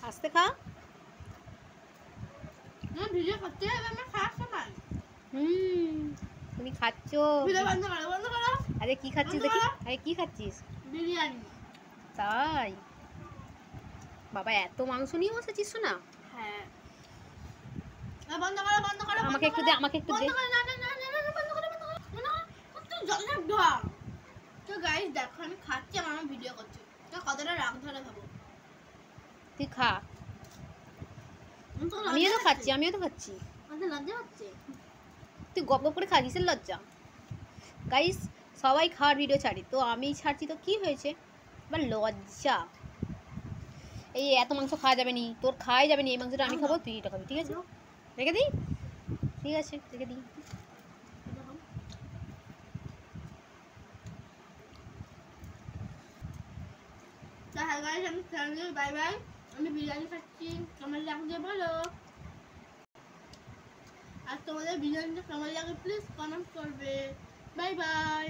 আস্তে খা। না ভিডিও করতে হবে, আমরা খাওয়ার সময়। তুমি খাচ্ছ? ভিডিও বন্ধ করো, বন্ধ করো। আরে কি খাচ্ছিস দেখি? আরে কি খাচ্ছিস? বিরিয়ানি। তাই? বাবা এত মাংস নিয়ে বসেছিস না? হ্যাঁ। বন্ধ করো, বন্ধ করো। আমাকে একটু দে, আমাকে একটু দে। বন্ধ করো, না না না না না, বন্ধ করো, বন্ধ করো। না তো জলে ঢাল। তো গাইস দেখো আমি খাচ্ছি, আমার ভিডিও করছি। তো কতটা রাগ ধরে ভাবো। তুই খা। আমিও তো খাচ্ছি, আমিও তো খাচ্ছি। আমাদের লজ্জা হচ্ছে। তুই গপ গপ করে খা, কিসের লজ্জা? গাইস সবাই খাওয়ার ভিডিও ছাড়ি, তো আমি ছাড়ছি তো কি হয়েছে? এবার লজ্জা। এই এত মাংস খাওয়া যাবে নি, তোর খাওয়াই যাবে নি। এই মাংসটা আমি খাবো, তুই এটা খাবি, ঠিক আছে? রেখে দিই? ঠিক আছে রেখে দিই। তো হ্যাঁ গাইস, আমি ফ্যামিলি বাই বাই। আমি বিরিয়ানি খাচ্ছি, কেমন লাগছে বলো। আর তোমাদের বিরিয়ানিটা কেমন লাগে প্লিজ কমেন্ট করবে। Bye bye.